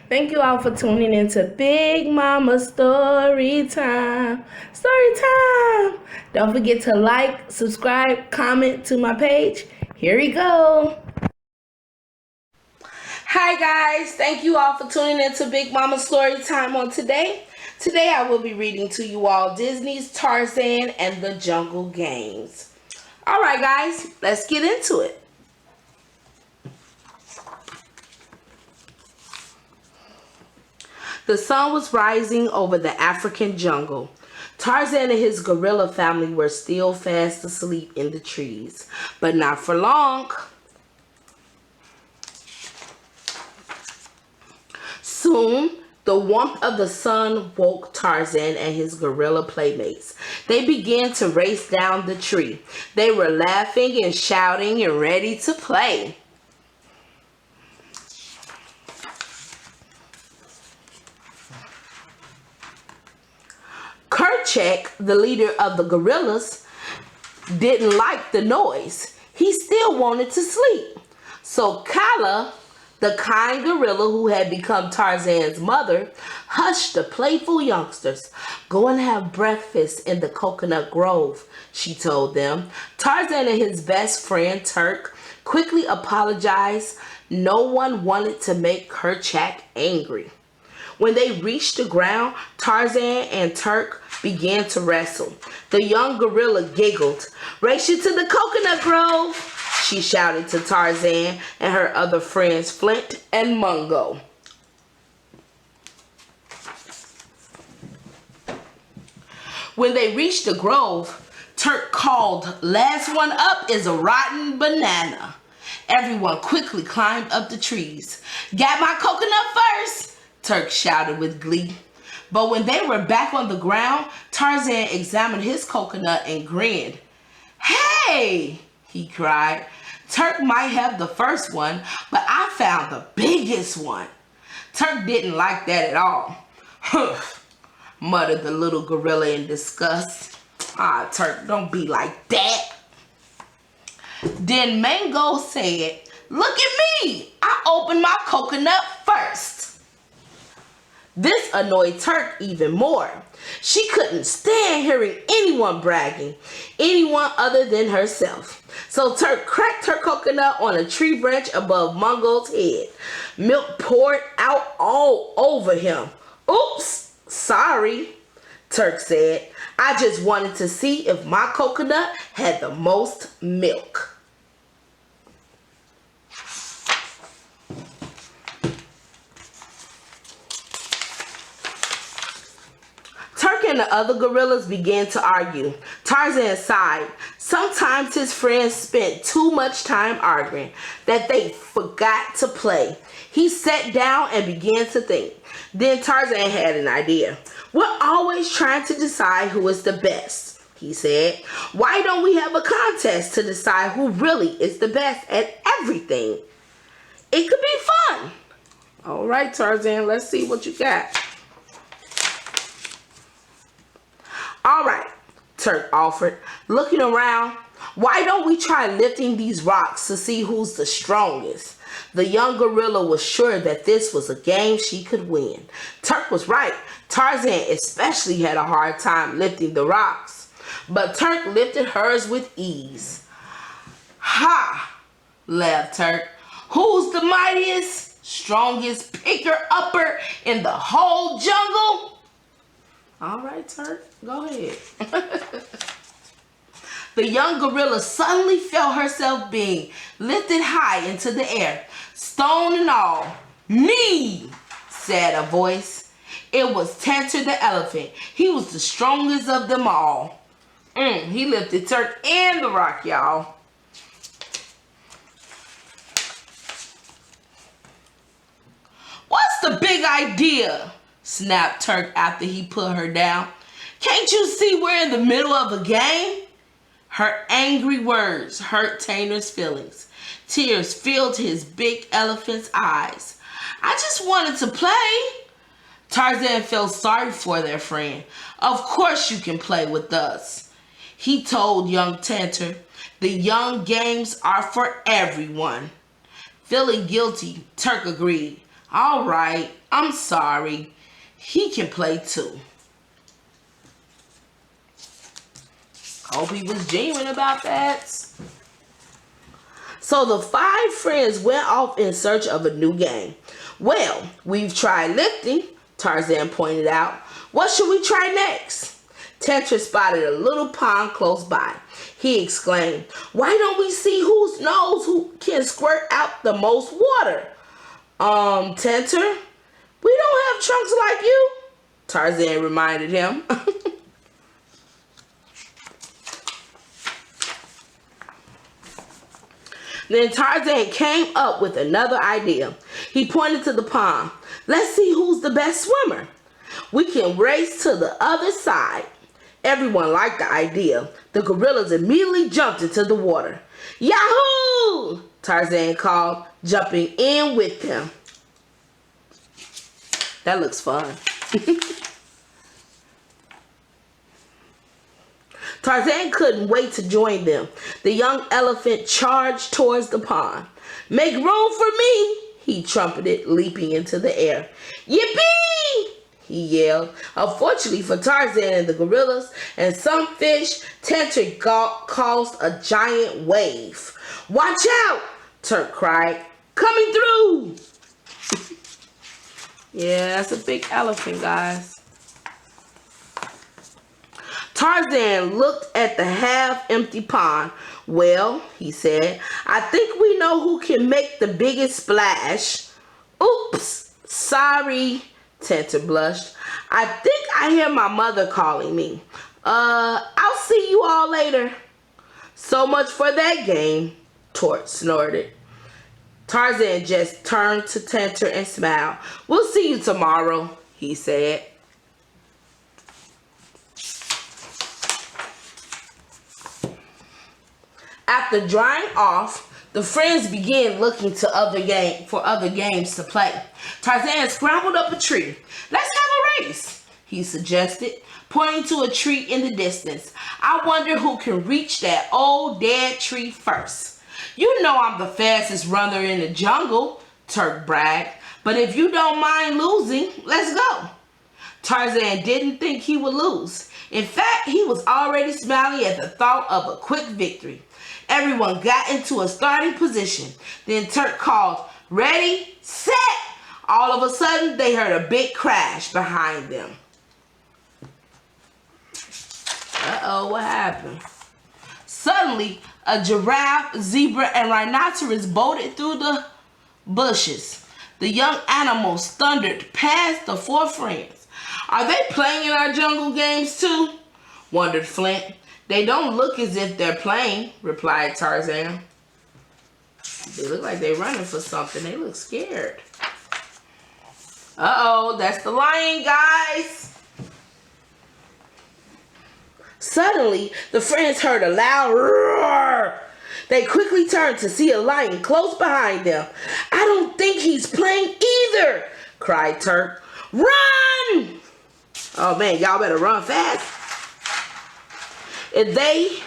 Thank you all for tuning into Big Mama Story Time. Story Time! Don't forget to like, subscribe, comment to my page. Here we go. Hi guys, thank you all for tuning into Big Mama Story Time on today. Today I will be reading to you all Disney's Tarzan and the Jungle Games. Alright guys, let's get into it. The sun was rising over the African jungle. Tarzan and his gorilla family were still fast asleep in the trees, but not for long. Soon, the warmth of the sun woke Tarzan and his gorilla playmates. They began to race down the tree. They were laughing and shouting and ready to play. Kerchak, the leader of the gorillas, didn't like the noise. He still wanted to sleep. So Kala, the kind gorilla who had become Tarzan's mother, hushed the playful youngsters. "Go and have breakfast in the coconut grove," she told them. Tarzan and his best friend Turk quickly apologized. No one wanted to make Kerchak angry. When they reached the ground, Tarzan and Turk began to wrestle. The young gorilla giggled. "Race you to the coconut grove," she shouted to Tarzan and her other friends Flint and Mungo. When they reached the grove, Turk called, "Last one up is a rotten banana." Everyone quickly climbed up the trees. "Got my coconut first," Turk shouted with glee. But when they were back on the ground, Tarzan examined his coconut and grinned. "Hey!" he cried. "Turk might have the first one, but I found the biggest one." Turk didn't like that at all. "Humph," muttered the little gorilla in disgust. "Ah, Turk, don't be like that." Then Mango said, "Look at me! I opened my coconut first." This annoyed Turk even more. She couldn't stand hearing anyone bragging, anyone other than herself. So Turk cracked her coconut on a tree branch above Mungo's head. Milk poured out all over him. "Oops, sorry," Turk said. "I just wanted to see if my coconut had the most milk." Turk and the other gorillas began to argue. Tarzan sighed. Sometimes his friends spent too much time arguing that they forgot to play. He sat down and began to think. Then Tarzan had an idea. "We're always trying to decide who is the best," he said. "Why don't we have a contest to decide who really is the best at everything? It could be fun." "All right, Tarzan, let's see what you got." "All right," Turk offered, looking around. "Why don't we try lifting these rocks to see who's the strongest?" The young gorilla was sure that this was a game she could win. Turk was right. Tarzan especially had a hard time lifting the rocks, but Turk lifted hers with ease. "Ha!" laughed Turk. "Who's the mightiest, strongest picker-upper in the whole jungle?" "All right, Turk, go ahead." The young gorilla suddenly felt herself being lifted high into the air, stone and all. "Me!" said a voice. It was Tantor the elephant. He was the strongest of them all. He lifted Turk and the rock, y'all. "What's the big idea?" snapped Turk after he put her down. "Can't you see we're in the middle of a game?" Her angry words hurt Tanner's feelings. Tears filled his big elephant's eyes. "I just wanted to play." Tarzan felt sorry for their friend. "Of course you can play with us," he told young Tantor. "The young games are for everyone." Feeling guilty, Turk agreed. All right, I'm sorry. He can play too. Hope he was genuine about that. So the 5 friends went off in search of a new game. Well, we've tried lifting, Tarzan pointed out. What should we try next? Tantra spotted a little pond close by. He exclaimed, why don't we see who knows who can squirt out the most water? Tantra, we don't have trunks like you, Tarzan reminded him. Then Tarzan came up with another idea. He pointed to the pond. Let's see who's the best swimmer. We can race to the other side. Everyone liked the idea. The gorillas immediately jumped into the water. Yahoo! Tarzan called, jumping in with them. That looks fun. Tarzan couldn't wait to join them. The young elephant charged towards the pond. Make room for me, he trumpeted, leaping into the air. Yippee! He yelled. Unfortunately for Tarzan and the gorillas and some fish, Tantra caused a giant wave. Watch out! Turk cried. Coming through! Yeah, that's a big elephant, guys. Tarzan looked at the half-empty pond. Well, he said, I think we know who can make the biggest splash. Oops, sorry, Tantra blushed. I think I hear my mother calling me. I'll see you all later. So much for that game, Tort snorted. Tarzan just turned to Tantra and smiled. We'll see you tomorrow, he said. After drying off, the friends began looking for other games to play. Tarzan scrambled up a tree. Let's have a race, he suggested, pointing to a tree in the distance. I wonder who can reach that old dead tree first. You know I'm the fastest runner in the jungle, Turk bragged. But if you don't mind losing, let's go. Tarzan didn't think he would lose. In fact, he was already smiling at the thought of a quick victory. Everyone got into a starting position. Then Turk called, ready, set. All of a sudden, they heard a big crash behind them. Uh-oh, what happened? Suddenly, a giraffe, zebra, and rhinoceros bolted through the bushes. The young animals thundered past the 4 friends. Are they playing in our jungle games too? Wondered Flint. They don't look as if they're playing, replied Tarzan. They look like they're running for something. They look scared. Uh-oh, that's the lion, guys. Suddenly, the friends heard a loud roar. They quickly turned to see a lion close behind them. I don't think he's playing either, cried Turk. Run! Oh man, y'all better run fast. If they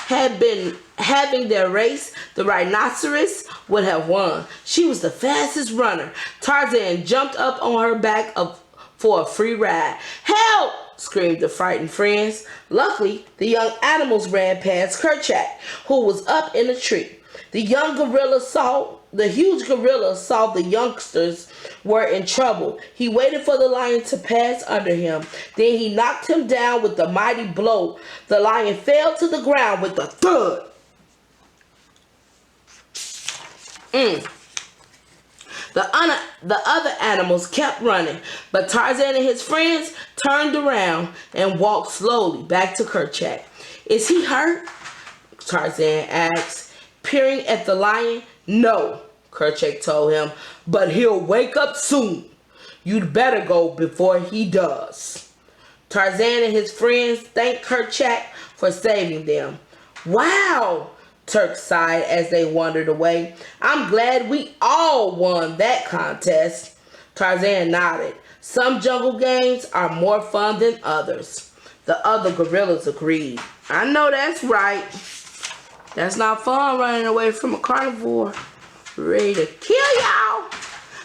had been having their race, the rhinoceros would have won. She was the fastest runner. Tarzan jumped up on her back for a free ride. Help! Screamed the frightened friends. Luckily, the young animals ran past Kerchak, who was up in a tree. The huge gorilla saw the youngsters were in trouble. He waited for the lion to pass under him. Then he knocked him down with a mighty blow. The lion fell to the ground with a thud. The other animals kept running, but Tarzan and his friends turned around and walked slowly back to Kerchak. Is he hurt? Tarzan asked, peering at the lion. No, Kerchak told him, but he'll wake up soon. You'd better go before he does. Tarzan and his friends thanked Kerchak for saving them. Wow, Turk sighed as they wandered away. I'm glad we all won that contest. Tarzan nodded. Some jungle games are more fun than others. The other gorillas agreed. I know that's right. That's not fun running away from a carnivore ready to kill y'all.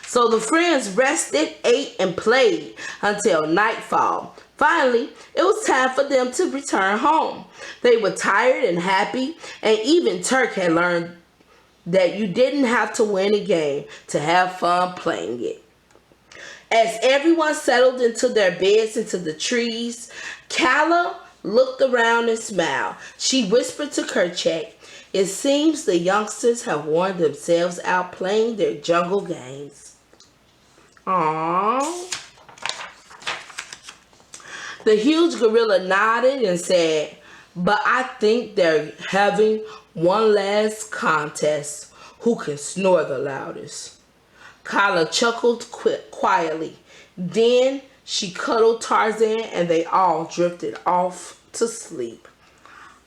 So the friends rested, ate, and played until nightfall. Finally, it was time for them to return home. They were tired and happy, and even Turk had learned that you didn't have to win a game to have fun playing it. As everyone settled into their beds into the trees, Kala looked around and smiled. She whispered to Kerchak, "It seems the youngsters have worn themselves out playing their jungle games." Aww. The huge gorilla nodded and said, "But I think they're having one last contest. Who can snore the loudest?" Kala chuckled quietly. Then she cuddled Tarzan and they all drifted off to sleep.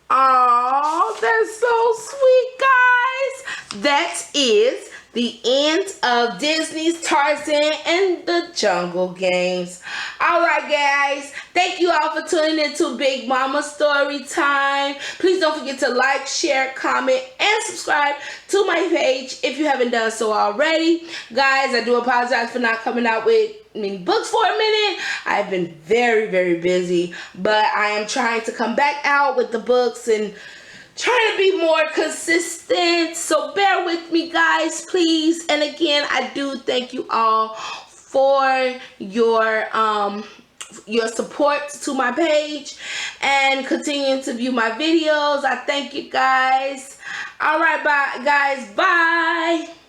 Oh, that's so sweet, guys. That is the end of Disney's Tarzan and the Jungle Games. Alright, guys. Thank you all for tuning into Big Mama Story Time. Please don't forget to like, share, comment, and subscribe to my page if you haven't done so already. Guys, I do apologize for not coming out with many books for a minute. I've been very, very busy, but I am trying to come back out with the books and trying to be more consistent. So bear with me, guys, please. And again, I do thank you all for your support to my page and continuing to view my videos. I thank you, guys. All right, bye, guys. Bye.